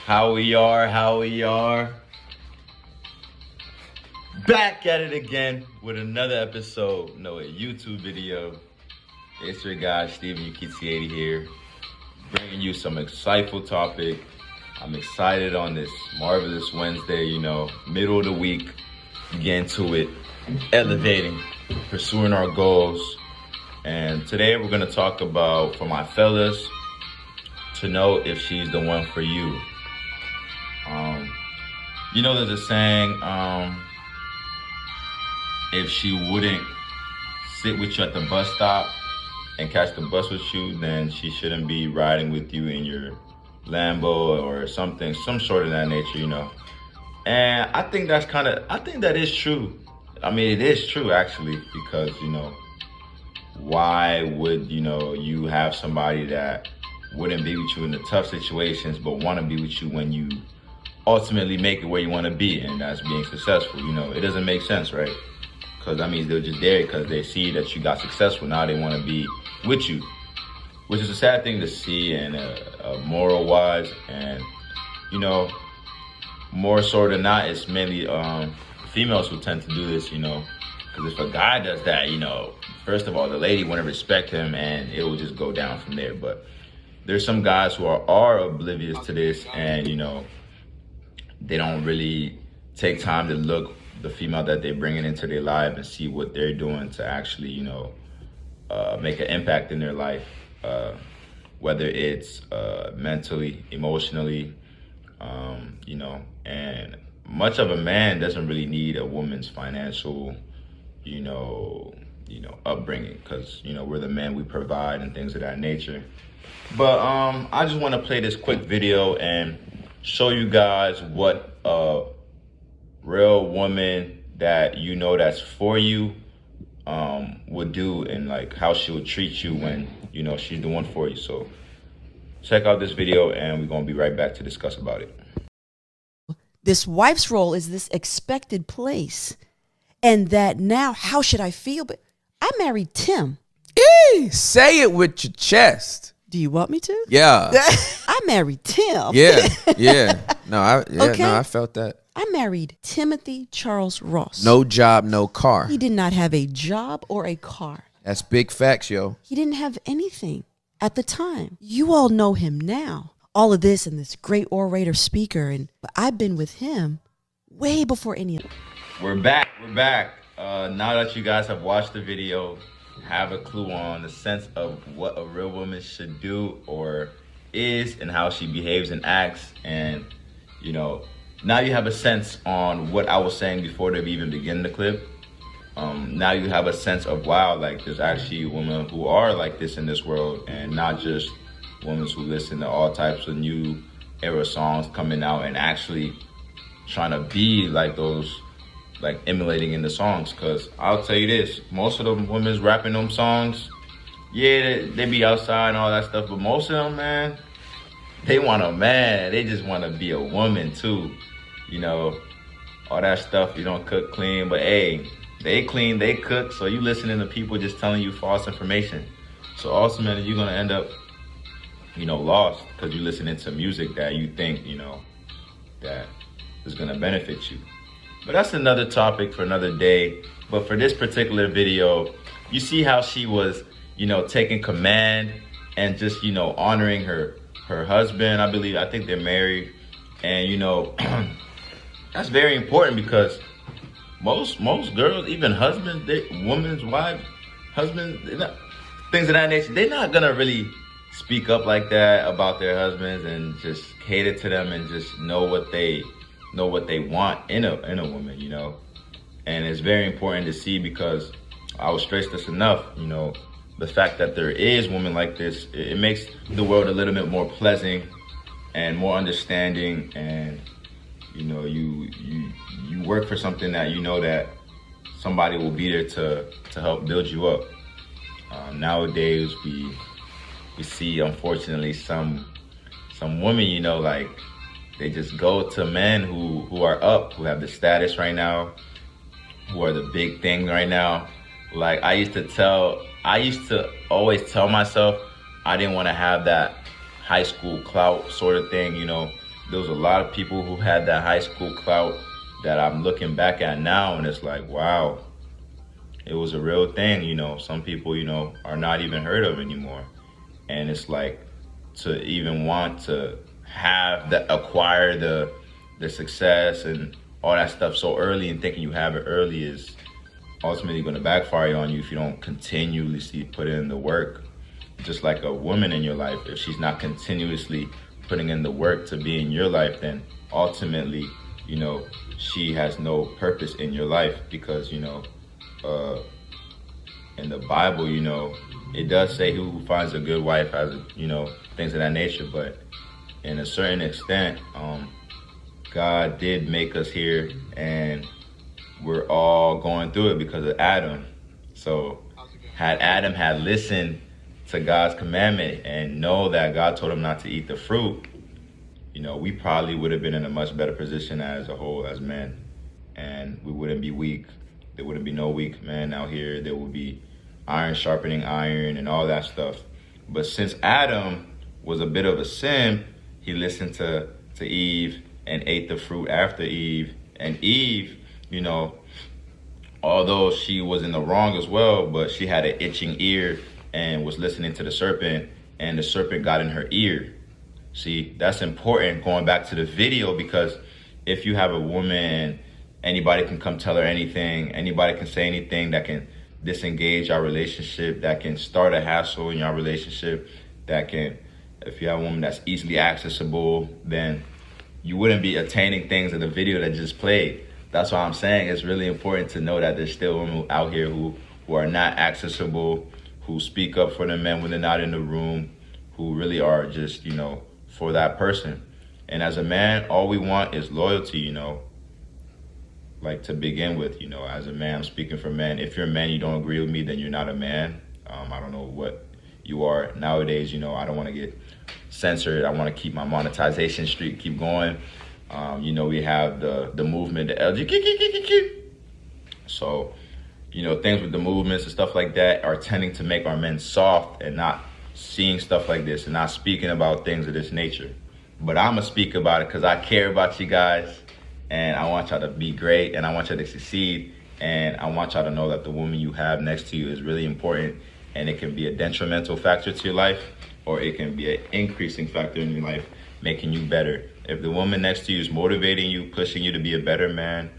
How we are. Back at it again with another episode, a YouTube video. It's your guy, Steven Ukitieri here, bringing you some insightful topic. I'm excited on this marvelous Wednesday, middle of the week, getting to it, elevating, pursuing our goals. And today we're gonna talk about, for my fellas, to know if she's the one for you. There's a saying, if she wouldn't sit with you at the bus stop and catch the bus with you, then she shouldn't be riding with you in your Lambo or something, some sort of that nature, And I think that is true. I mean, it is true actually, because, why would, you have somebody that wouldn't be with you in the tough situations, but want to be with you when you ultimately make it where you want to be, and that's being successful. It doesn't make sense, right? Because that means they're just there because they see that you got successful. Now they want to be with you, which is a sad thing to see, and moral wise, and more so than not, it's mainly females who tend to do this, because if a guy does that, first of all, the lady wouldn't respect him, and it will just go down from there. But there's some guys who are oblivious to this, and they don't really take time to look the female that they're bringing into their life and see what they're doing to actually, make an impact in their life, whether it's mentally, emotionally, and much of a man doesn't really need a woman's financial, upbringing, because, we're the men, we provide and things of that nature. But I just want to play this quick video and show you guys what a real woman that that's for you would do, and like how she would treat you when she's the one for you. So check out this video, and we're gonna be right back to discuss about it. This wife's role is this expected place, and that now, how should I feel? But I married Tim. Say it with your chest. Do you want me to? Yeah. I married Tim. Yeah. No, I felt that. I married Timothy Charles Ross. No job, no car. He did not have a job or a car. That's big facts, yo. He didn't have anything at the time. You all know him now. All of this, and this great orator, speaker, but I've been with him way before any of it. We're back. Now that you guys have watched the video, have a clue on the sense of what a real woman should do or is, and how she behaves and acts, and now you have a sense on what I was saying before they even begin the clip. Now you have a sense of, wow, like there's actually women who are like this in this world, and not just women who listen to all types of new era songs coming out and actually trying to be like those, like emulating in the songs. Because I'll tell you this, most of them women's rapping them songs, yeah, they be outside and all that stuff, but most of them, man, they want a man. They just want to be a woman too, all that stuff. You don't cook, clean, but hey, they clean, they cook. So you listening to people just telling you false information. So ultimately, you're gonna end up, lost, because you're listening to music that you think, that is gonna benefit you. But that's another topic for another day. But for this particular video, you see how she was, taking command and just, honoring her husband. I think they're married. And, that's very important, because most girls, even husbands, women's wives, husbands, things of that nature, they're not gonna really speak up like that about their husbands and just cater to them and just know what they want in a woman, And it's very important to see, because I will stress this enough, the fact that there is women like this, it makes the world a little bit more pleasant and more understanding, and you work for something that that somebody will be there to help build you up. Nowadays we see, unfortunately, some women, like they just go to men who are up, who have the status right now, who are the big thing right now. Like I used to always tell myself I didn't want to have that high school clout sort of thing, there was a lot of people who had that high school clout that I'm looking back at now, and it's like, wow, it was a real thing. You know, some people, you know, are not even heard of anymore. And it's like, to even want to have that, acquire the success and all that stuff so early, and thinking you have it early is ultimately going to backfire on you if you don't continuously put in the work. Just like a woman in your life, if she's not continuously putting in the work to be in your life, then ultimately, you know, she has no purpose in your life. Because, you know, in the Bible, you know, it does say who finds a good wife has, you know, things of that nature. But in a certain extent, God did make us here, and we're all going through it because of Adam. So had Adam had listened to God's commandment and know that God told him not to eat the fruit, you know, we probably would have been in a much better position as a whole, as men. And we wouldn't be weak. There wouldn't be no weak men out here. There would be iron sharpening iron and all that stuff. But since Adam was a bit of a sin, he listened to Eve and ate the fruit after Eve. And Eve, you know, although she was in the wrong as well, but she had an itching ear and was listening to the serpent, and the serpent got in her ear. See, that's important, going back to the video, because if you have a woman, anybody can come tell her anything, anybody can say anything that can disengage our relationship, that can start a hassle in your relationship, that can, if you have a woman that's easily accessible, then you wouldn't be attaining things in the video that just played. That's why I'm saying it's really important to know that there's still women out here who are not accessible, who speak up for the men when they're not in the room, who really are just, you know, for that person. And as a man, all we want is loyalty, you know, like to begin with. You know, as a man, I'm speaking for men. If you're a man, you don't agree with me, then you're not a man. I don't know what you are nowadays. You know, I don't want to get censored. I want to keep my monetization streak keep going. You know, we have the movement, the LGBT. So, you know, things with the movements and stuff like that are tending to make our men soft and not seeing stuff like this and not speaking about things of this nature. But I'm going to speak about it because I care about you guys, and I want y'all to be great, and I want y'all to succeed, and I want y'all to know that the woman you have next to you is really important, and it can be a detrimental factor to your life, or it can be an increasing factor in your life, making you better. If the woman next to you is motivating you, pushing you to be a better man,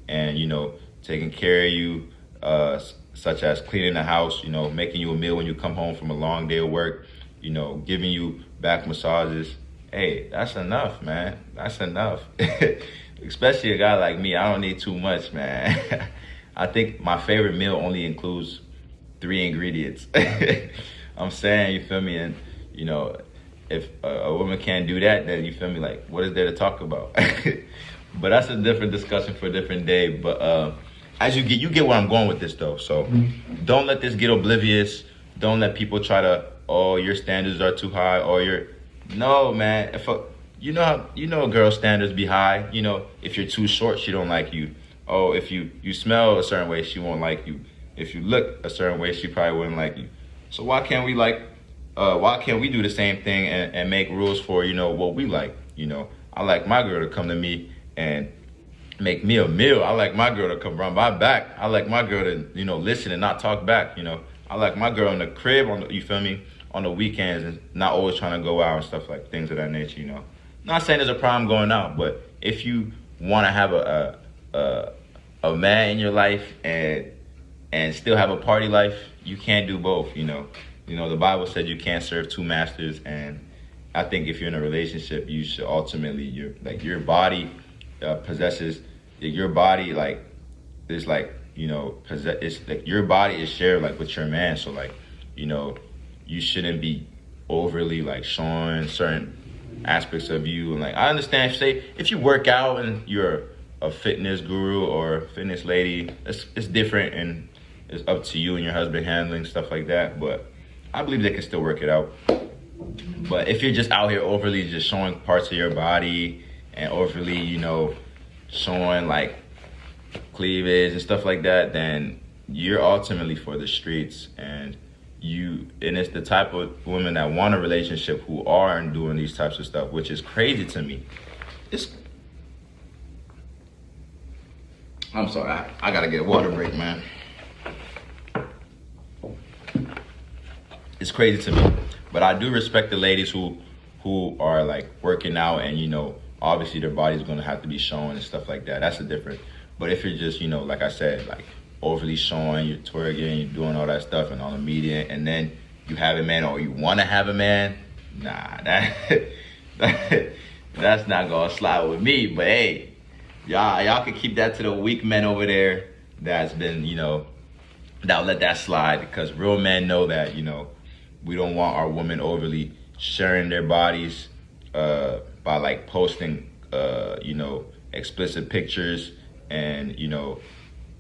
and, you know, taking care of you, such as cleaning the house, you know, making you a meal when you come home from a long day of work, you know, giving you back massages, hey, that's enough, man. That's enough. Especially a guy like me, I don't need too much, man. I think my favorite meal only includes 3 ingredients. I'm saying, you feel me? And, you know, if a woman can't do that, then you feel me, like, what is there to talk about? But that's a different discussion for a different day. But as you get where I'm going with this, though. So don't let this get oblivious. Don't let people try to, oh, your standards are too high, or no, man. You know a girl's standards be high. You know, if you're too short, she don't like you. Oh, if you smell a certain way, she won't like you. If you look a certain way, she probably wouldn't like you. So why can't we do the same thing and make rules for, you know, what we like? You know, I like my girl to come to me and make me a meal. I like my girl to come run my back. I like my girl to, you know, listen and not talk back. You know, I like my girl in the crib you feel me, on the weekends, and not always trying to go out and stuff, like things of that nature. You know, not saying there's a problem going out, but if you want to have a man in your life and still have a party life, you can't do both. You know, the Bible said you can't serve 2 masters, and I think if you're in a relationship, you should ultimately your body possesses your body, like it's like, you know, it's like your body is shared like with your man. So like, you know, you shouldn't be overly like showing certain aspects of you. And like, I understand, say if you work out and you're a fitness guru or fitness lady, it's different, and it's up to you and your husband handling stuff like that. But I believe they can still work it out. But if you're just out here overly just showing parts of your body and overly, you know, showing like cleavage and stuff like that, then you're ultimately for the streets. And it's the type of women that want a relationship who aren't doing these types of stuff, which is crazy to me. it's. I'm sorry, I gotta get a water break, man. It's crazy to me, but I do respect the ladies who are like working out and, you know, obviously their body's gonna have to be showing and stuff like that. That's the difference. But if you're just, you know, like I said, like overly showing, you're twerking, you're doing all that stuff and on the media, and then you have a man or you want to have a man, nah, that's not gonna slide with me. But hey, y'all can keep that to the weak men over there that's been, you know, that'll let that slide, because real men know that, you know, we don't want our women overly sharing their bodies by like posting, you know, explicit pictures and, you know,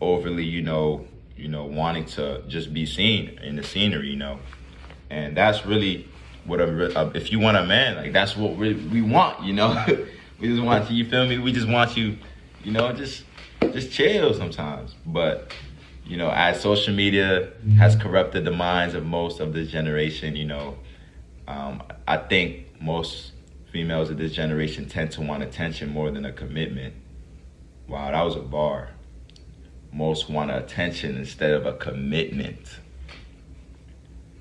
overly, you know, wanting to just be seen in the scenery, you know. And that's really what if you want a man, like that's what we want, you know. We just want you feel me? We just want you, you know, just chill sometimes. But you know, as social media has corrupted the minds of most of this generation, you know, I think most females of this generation tend to want attention more than a commitment. Wow, that was a bar. Most want attention instead of a commitment.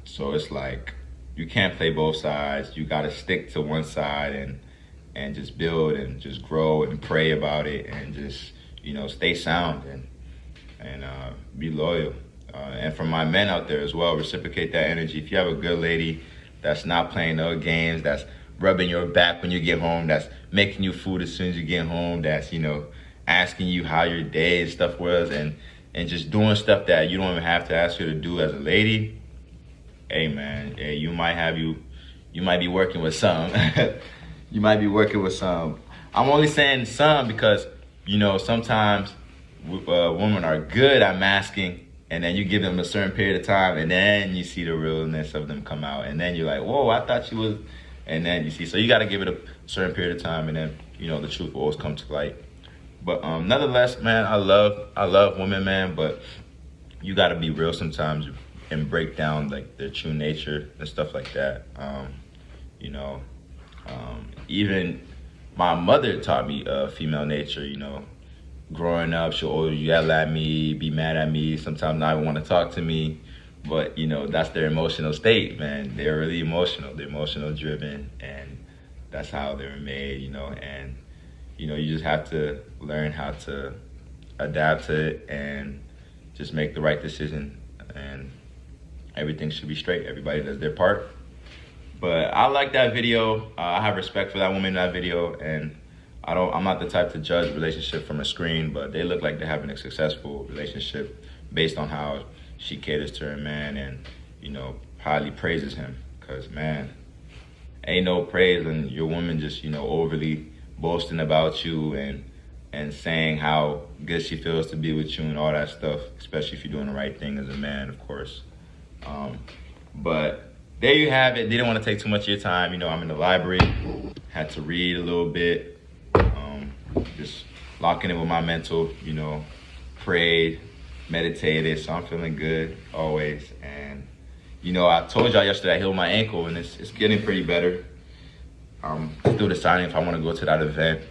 So it's like, you can't play both sides. You gotta stick to one side and just build and just grow and pray about it and just, you know, stay sound and be loyal. And for my men out there as well, reciprocate that energy. If you have a good lady that's not playing no games, that's rubbing your back when you get home, that's making you food as soon as you get home, that's, you know, asking you how your day and stuff was, and just doing stuff that you don't even have to ask her to do as a lady, hey man, hey, you might be working with some. You might be working with some. I'm only saying some because, you know, sometimes women are good at masking, and then you give them a certain period of time, and then you see the realness of them come out, and then you're like, whoa, I thought you was, and then you see. So you got to give it a certain period of time, and then, you know, the truth will always come to light. But nonetheless, man, I love women, man, but you got to be real sometimes and break down like their true nature and stuff like that. You know, even my mother taught me female nature, you know. Growing up, she'll always yell at me, be mad at me, sometimes not even want to talk to me. But, you know, that's their emotional state, man. They're really emotional. They're emotional driven, and that's how they were made, you know. And, you know, you just have to learn how to adapt to it and just make the right decision, and everything should be straight. Everybody does their part. But I like that video. I have respect for that woman in that video, and I'm not the type to judge relationship from a screen, but they look like they're having a successful relationship based on how she caters to her man and, you know, highly praises him. Cause man, ain't no praise when your woman just, you know, overly boasting about you and saying how good she feels to be with you and all that stuff, especially if you're doing the right thing as a man, of course. But there you have it. Didn't want to take too much of your time. You know, I'm in the library, had to read a little bit. Just locking in with my mental, you know, prayed, meditated, so I'm feeling good always. And, you know, I told y'all yesterday I healed my ankle, and it's getting pretty better. Still deciding if I want to go to that event.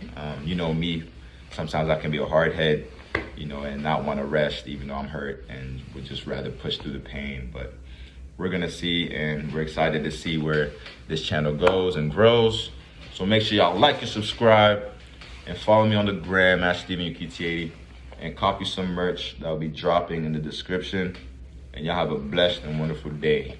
You know me, sometimes I can be a hard head, you know, and not want to rest even though I'm hurt, and would just rather push through the pain. But we're going to see, and we're excited to see where this channel goes and grows. So make sure y'all like and subscribe. And follow me on the gram at StephenUKT80, and copy some merch that will be dropping in the description. And y'all have a blessed and wonderful day.